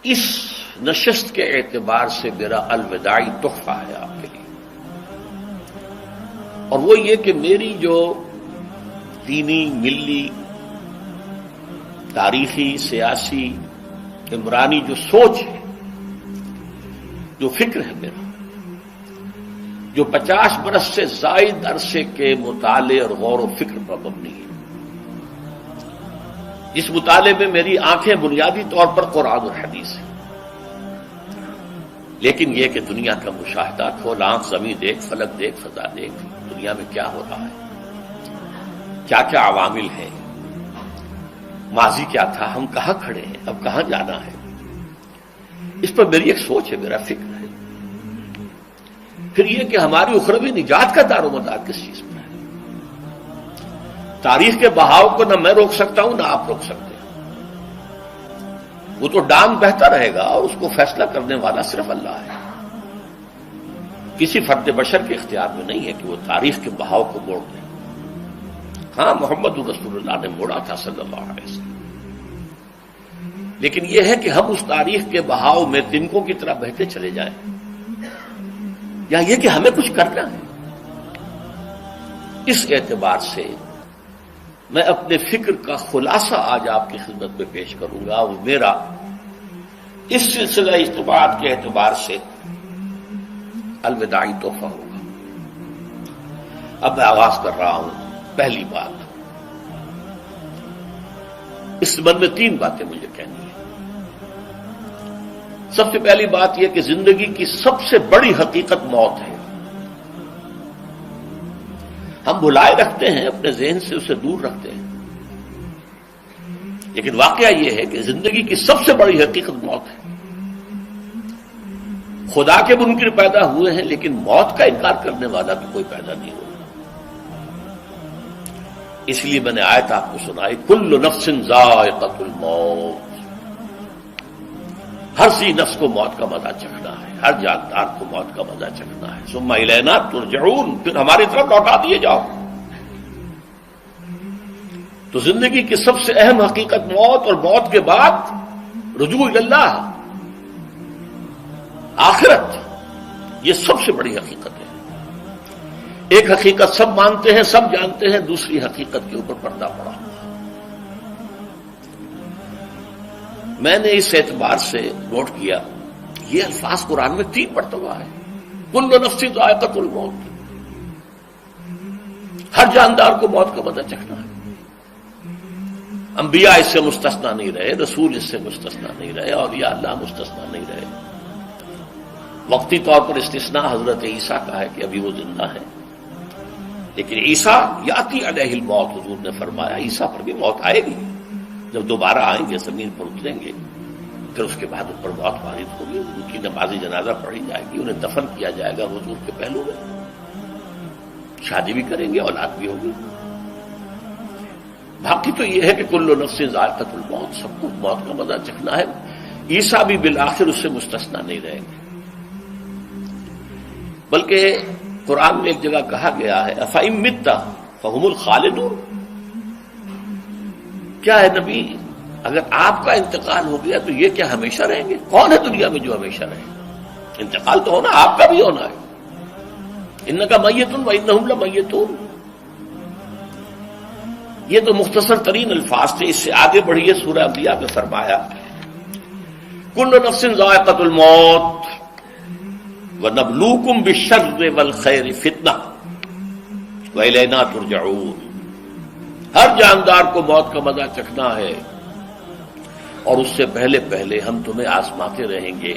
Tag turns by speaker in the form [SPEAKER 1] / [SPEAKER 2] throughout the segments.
[SPEAKER 1] اس نشست کے اعتبار سے میرا الوداعی تحفہ ہے آپ کے لیے، اور وہ یہ کہ میری جو دینی، ملی، تاریخی، سیاسی، عمرانی جو سوچ ہے، جو فکر ہے میرا، جو 50 برس سے زائد عرصے کے مطالعے اور غور و فکر پر مبنی ہے، اس مطالعے میں میری آنکھیں بنیادی طور پر قرآن اور حدیث ہیں، لیکن یہ کہ دنیا کا مشاہدہ، کھول آنکھ، زمین دیکھ، فلک دیکھ، فضا دیکھ، دنیا میں کیا ہو رہا ہے، کیا کیا عوامل ہیں، ماضی کیا تھا، ہم کہاں کھڑے ہیں، اب کہاں جانا ہے، اس پر میری ایک سوچ ہے، میرا فکر ہے۔ پھر یہ کہ ہماری اخروی نجات کا دار و مدار کس چیز پر ہے۔ تاریخ کے بہاؤ کو نہ میں روک سکتا ہوں، نہ آپ روک سکتے ہیں، وہ تو ڈام بہتا رہے گا، اور اس کو فیصلہ کرنے والا صرف اللہ ہے۔ کسی فرد بشر کے اختیار میں نہیں ہے کہ وہ تاریخ کے بہاؤ کو موڑ دے۔ ہاں، محمد رسول اللہ نے موڑا تھا صلی اللہ علیہ وسلم، لیکن یہ ہے کہ ہم اس تاریخ کے بہاؤ میں تنکوں کی طرح بہتے چلے جائیں، یا یہ کہ ہمیں کچھ کرنا ہے۔ اس اعتبار سے میں اپنے فکر کا خلاصہ آج آپ کی خدمت میں پیش کروں گا، وہ میرا اس سلسلہ اجتماعات کے اعتبار سے الوداعی تحفہ ہوگا۔ اب میں آغاز کر رہا ہوں۔ پہلی بات، اس سبب میں 3 باتیں مجھے کہنی ہیں۔ سب سے پہلی بات یہ کہ زندگی کی سب سے بڑی حقیقت موت ہے۔ ہم بھلائے رکھتے ہیں، اپنے ذہن سے اسے دور رکھتے ہیں، لیکن واقعہ یہ ہے کہ زندگی کی سب سے بڑی حقیقت موت ہے۔ خدا کے منکر پیدا ہوئے ہیں، لیکن موت کا انکار کرنے والا تو کوئی پیدا نہیں ہوا۔ اس لیے میں نے آیت آپ کو سنائی، کل نفس ذائقۃ الموت، ہر سی نفس کو موت کا مزہ چکھنا ہے، ہر جاندار کو موت کا مزہ چکھنا ہے۔ ثم الینا ترجعون، پھر ہماری طرف لوٹا دیے جاؤ۔ تو زندگی کی سب سے اہم حقیقت موت، اور موت کے بعد رجوع اللہ، آخرت، یہ سب سے بڑی حقیقت ہے۔ ایک حقیقت سب مانتے ہیں، سب جانتے ہیں، دوسری حقیقت کے اوپر پردہ پڑا ہوا۔ میں نے اس اعتبار سے نوٹ کیا، یہ الفاظ قرآن میں 3 مرتبہ ہے، کل نفس ذائقۃ الموت، ہر جاندار کو موت کا مزہ چکھنا ہے۔ انبیاء اس سے مستثنا نہیں رہے، رسول اس سے مستثنا نہیں رہے، اولیاء اللہ مستثنا نہیں رہے۔ وقتی طور پر استثناء حضرت عیسیٰ کا ہے کہ ابھی وہ زندہ ہے، لیکن عیسیٰ یاتی علیہ الموت، حضور نے فرمایا عیسیٰ پر بھی موت آئے گی، جب دوبارہ آئیں گے، زمین پر اتریں گے، پھر اس کے بعد ان پر موت وارد ہوگی، ان کی نماز جنازہ پڑھی جائے گی، انہیں دفن کیا جائے گا حضور کے پہلو میں، شادی بھی کریں گے، اولاد بھی ہوگی۔ باقی تو یہ ہے کہ کل نفس ذائقۃ الموت، سب کو موت کا مزہ چکھنا ہے۔ عیسیٰ بھی بالآخر اس سے مستثنا نہیں رہیں گے، بلکہ قرآن میں ایک جگہ کہا گیا ہے افإن مت فهم الخالدون، کیا ہے نبی، اگر آپ کا انتقال ہو گیا تو یہ کیا ہمیشہ رہیں گے؟ کون ہے دنیا میں جو ہمیشہ رہے؟ انتقال تو ہونا، آپ کا بھی ہونا ہے۔ انک میت وانہم لمیتون، یہ تو مختصر ترین الفاظ تھے۔ اس سے آگے بڑھیے، سورہ انبیاء میں فرمایا کل نفس ذائقۃ الموت وَنَبْلُوكُمْ بِالشَّرِّ وَالْخَيْرِ فِتْنَةً وَإِلَيْنَا تُرْجَعُونَ، ہر جاندار کو موت کا مزہ چکھنا ہے، اور اس سے پہلے پہلے ہم تمہیں آزماتے رہیں گے،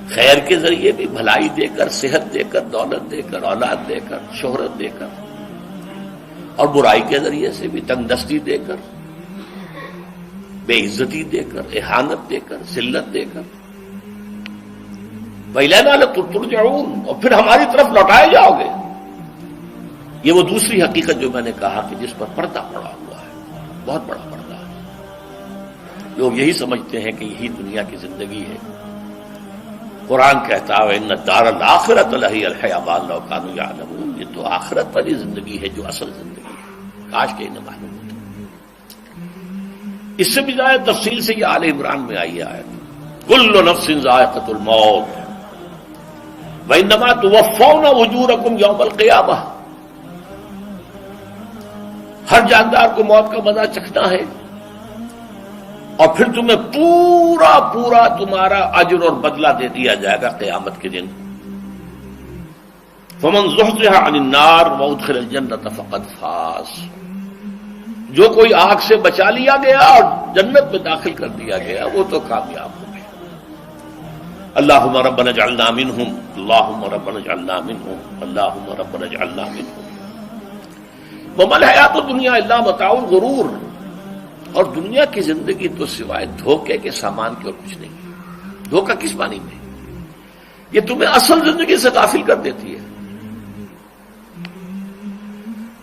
[SPEAKER 1] خیر کے ذریعے بھی، بھلائی دے کر، صحت دے کر، دولت دے کر، اولاد دے کر، شہرت دے کر، اور برائی کے ذریعے سے بھی، تنگ دستی دے کر، بے عزتی دے کر، اہانت دے کر، ذلت دے کر، وَإِلَيْنَا تُرْجَعُونَ، اور پھر ہماری طرف لوٹائے جاؤ گے۔ یہ وہ دوسری حقیقت جو میں نے کہا کہ جس پر پردہ پڑا ہوا ہے، بہت بڑا پردہ ہے۔ لوگ یہی سمجھتے ہیں کہ یہی دنیا کی زندگی ہے۔ قرآن کہتا ہے ان الدار الآخرۃ لہی الحیوان لو کانوا یعلمون، یہ تو آخرت والی زندگی ہے جو اصل زندگی ہے، کاش کہ انہیں معلوم ہوتا۔ اس سے بھی زیادہ تفصیل سے یہ آل عمران میں آئی ہے آیت، کل نفس ذائقۃ الموت وانما توفون اجورکم یوم القیامہ، ہر جاندار کو موت کا مزہ چکھنا ہے اور پھر تمہیں پورا پورا تمہارا اجر اور بدلہ دے دیا جائے گا قیامت کے دن۔ فمن زحزح عن النار وادخل الجنة فقد فاز، جو کوئی آگ سے بچا لیا گیا اور جنت میں داخل کر دیا گیا وہ تو کامیاب ہو گیا۔ اللہم ربنا اجعلنا منہم، اللہم ربنا اجعلنا منہم، اللہم ربنا اجعلنا منہم۔ وما الحیات الدنیا الا متاع الغرور، اور دنیا کی زندگی تو سوائے دھوکے کے سامان کی اور کچھ نہیں۔ دھوکہ کس معنی میں؟ یہ تمہیں اصل زندگی سے غافل کر دیتی ہے۔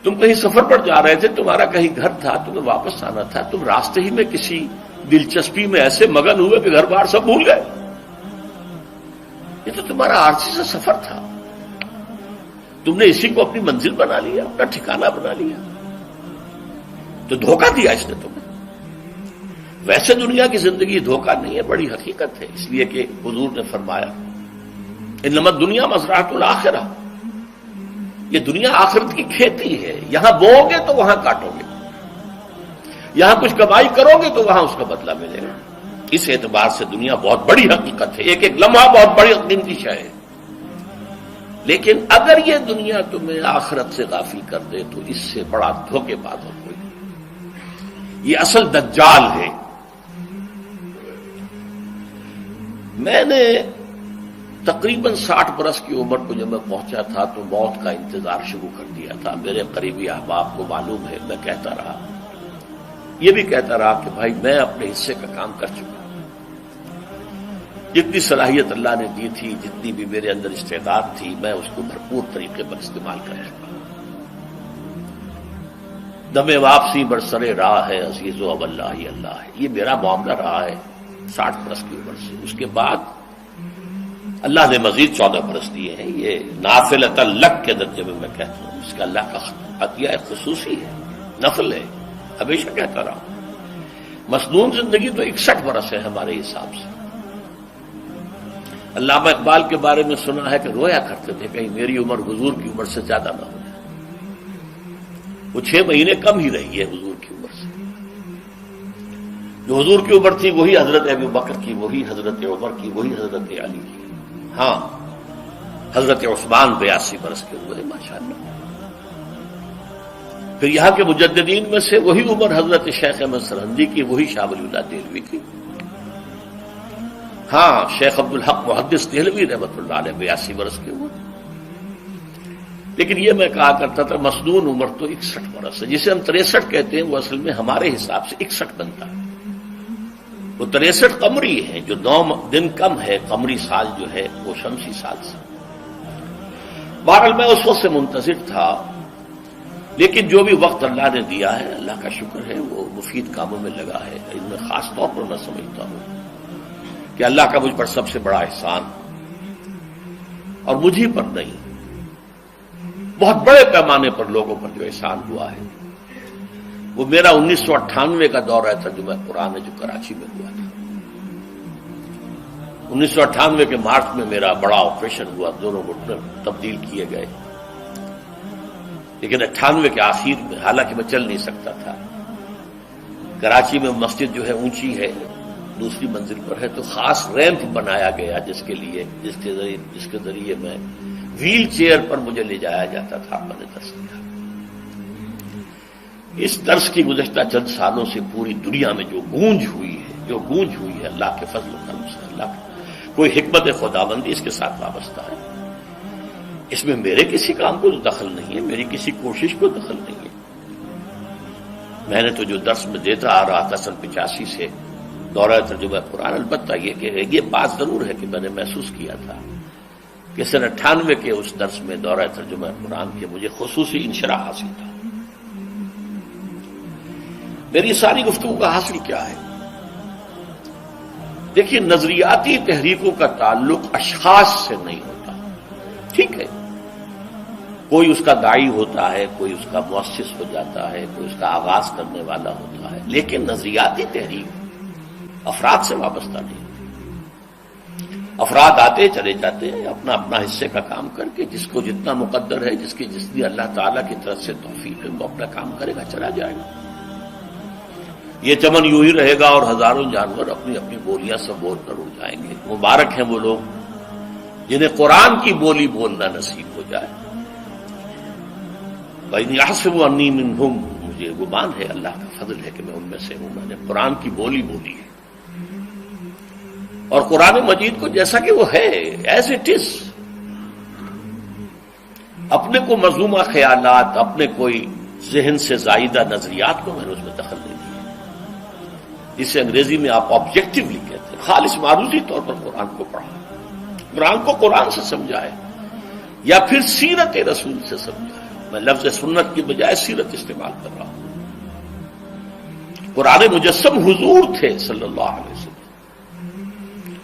[SPEAKER 1] تم کہیں سفر پر جا رہے تھے، تمہارا کہیں گھر تھا، تمہیں واپس آنا تھا، تم راستے ہی میں کسی دلچسپی میں ایسے مگن ہوئے کہ گھر بار سب بھول گئے۔ یہ تو تمہارا عارضی سا سفر تھا، تم نے اسی کو اپنی منزل بنا لیا، اپنا ٹھکانہ بنا لیا، تو دھوکہ دیا اس نے تمہیں۔ ویسے دنیا کی زندگی دھوکہ نہیں ہے، بڑی حقیقت ہے، اس لیے کہ حضور نے فرمایا انما الدنیا مزرعۃ الآخرہ، یہ دنیا آخرت کی کھیتی ہے، یہاں بو گے تو وہاں کاٹو گے، یہاں کچھ کمائی کرو گے تو وہاں اس کا بدلہ ملے گا۔ اس اعتبار سے دنیا بہت بڑی حقیقت ہے، ایک ایک لمحہ بہت بڑی قیمتی شے ہے، لیکن اگر یہ دنیا تمہیں آخرت سے غافل کر دے تو اس سے بڑا دھوکے باز اور کوئی نہیں۔ یہ اصل دجال ہے۔ میں نے تقریباً 60 برس کی عمر کو جب میں پہنچا تھا تو موت کا انتظار شروع کر دیا تھا۔ میرے قریبی احباب کو معلوم ہے، میں کہتا رہا، یہ بھی کہتا رہا کہ بھائی میں اپنے حصے کا کام کر چکا، جتنی صلاحیت اللہ نے دی تھی، جتنی بھی میرے اندر استعداد تھی، میں اس کو بھرپور طریقے پر استعمال کر چکا۔ دم واپسی برسر راہ ہے عزیز و اب اللہ ہی اللہ ہے، یہ میرا معاملہ رہا ہے 60 برس کی عمر سے۔ اس کے بعد اللہ نے مزید 14 برس دیے ہیں، یہ نافلۃ لک کے درجے میں کہتا ہوں، اس کا اللہ کا عطیہ خصوصی ہے، نفل ہے، ہمیشہ کہتا رہا ہوں۔ مسنون زندگی تو 61 برس ہے ہمارے حساب سے۔ علامہ اقبال کے بارے میں سنا ہے کہ رویا کرتے تھے کہیں میری عمر حضور کی عمر سے زیادہ نہ ہو جائے۔ وہ 6 مہینے کم ہی رہی ہے حضور کی عمر سے۔ جو حضور کی عمر تھی وہی حضرت ابو بکر کی، وہی حضرت عمر کی، وہی حضرت علی کی۔ ہاں حضرت عثمان 82 برس کے ہوئے ماشاءاللہ۔ پھر یہاں کے مجددین میں سے وہی عمر حضرت شیخ احمد سرہندی کی، وہی شاہ ولی اللہ دہلوی کی۔ ہاں شیخ عبدالحق محدث دہلوی رحمۃ اللہ علیہ 82 برس کے ہوئے۔ لیکن یہ میں کہا کرتا تھا مسنون عمر تو 61 برس ہے، جسے ہم 63 کہتے ہیں وہ اصل میں ہمارے حساب سے 61 بنتا ہے۔ وہ 63 قمری ہے، جو 9 دن کم ہے، قمری سال جو ہے وہ شمسی سال سے۔ بہرحال میں اس وقت سے منتظر تھا، لیکن جو بھی وقت اللہ نے دیا ہے اللہ کا شکر ہے، وہ مفید کاموں میں لگا ہے۔ ان میں خاص طور پر میں سمجھتا ہوں کہ اللہ کا مجھ پر سب سے بڑا احسان، اور مجھے پر نہیں، بہت بڑے پیمانے پر لوگوں پر جو احسان ہوا ہے، وہ میرا 1998 کا دورہ ترجمہ قرآن ہے جو کراچی میں ہوا تھا۔ 1998 کے مارچ میں میرا بڑا آپریشن ہوا، دونوں گھٹنے تبدیل کیے گئے، لیکن 98 کے آخر میں، حالانکہ میں چل نہیں سکتا تھا، کراچی میں مسجد جو ہے اونچی ہے، دوسری منزل پر ہے، تو خاص ریمپ بنایا گیا جس کے ذریعے میں ویل چیئر پر مجھے لے جایا جاتا تھا۔ میں نے درس دیا۔ اس درس کی گزشتہ چند سالوں سے پوری دنیا میں جو گونج ہوئی ہے اللہ کے فضل و کرم سے، اللہ کی کوئی حکمت خداوندی اس کے ساتھ وابستہ ہے۔ اس میں میرے کسی کام کو دخل نہیں ہے، میری کسی کوشش کو دخل نہیں ہے۔ میں نے تو جو درس میں دیتا آ رہا تھا سن 85 سے دورہ ترجمہ قرآن، البتہ یہ بات ضرور ہے کہ میں نے محسوس کیا تھا کہ سن 98 کے اس درس میں دورہ ترجمہ قرآن کے مجھے خصوصی انشراح حاصل تھا۔ میری ساری گفتگو کا حاصل کیا ہے؟ دیکھیے، نظریاتی تحریکوں کا تعلق اشخاص سے نہیں ہوتا، ٹھیک ہے، کوئی اس کا داعی ہوتا ہے، کوئی اس کا مؤسس ہو جاتا ہے، کوئی اس کا آغاز کرنے والا ہوتا ہے، لیکن نظریاتی تحریک افراد سے وابستہ نہیں۔ افراد آتے چلے جاتے ہیں اپنا اپنا حصے کا کام کر کے، جس کو جتنا مقدر ہے، جس کی اللہ تعالیٰ کی طرف سے توفیق ہے، وہ اپنا کام کرے گا، چلا جائے گا۔ یہ چمن یوں ہی رہے گا اور ہزاروں جانور اپنی اپنی بولیاں سے بول کر اڑ جائیں گے۔ مبارک ہیں وہ لوگ جنہیں قرآن کی بولی بولنا نصیب ہو جائے۔ وَإِنْ يَحْسَبُ أَنِّي مِنْهُمْ، مجھے گمان ہے، اللہ کا فضل ہے کہ میں ان میں سے ہوں، میں نے قرآن کی بولی بولی ہے، اور قرآن مجید کو جیسا کہ وہ ہے ایز اٹ از، اپنے کو مذمومہ خیالات، اپنے کوئی ذہن سے زائدہ نظریات کو میں نے اس میں دخل نہیں دیا، جسے انگریزی میں آپ آبجیکٹیولی کہتے ہیں۔ خالص معروضی طور پر قرآن کو پڑھا، قرآن کو قرآن سے سمجھائے، یا پھر سیرت رسول سے سمجھائے۔ میں لفظ سنت کی بجائے سیرت استعمال کر رہا ہوں۔ قرآن مجسم حضور تھے صلی اللہ علیہ وسلم،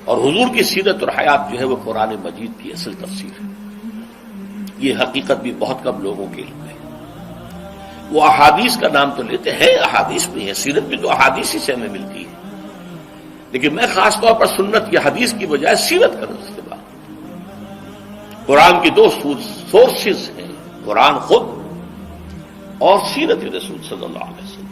[SPEAKER 1] اور حضور کی سیرت اور حیات جو ہے وہ قرآن مجید کی اصل تفسیر ہے۔ یہ حقیقت بھی بہت کم لوگوں کے علم ہے۔ وہ احادیث کا نام تو لیتے ہیں، احادیث بھی ہے، سیرت بھی تو احادیث ہی سے ہمیں ملتی ہے، لیکن میں خاص طور پر سنت کی حدیث کی بجائے سیرت کا استعمال۔ قرآن کی دو سورسز ہیں، قرآن خود اور سیرت رسول صلی اللہ علیہ وسلم۔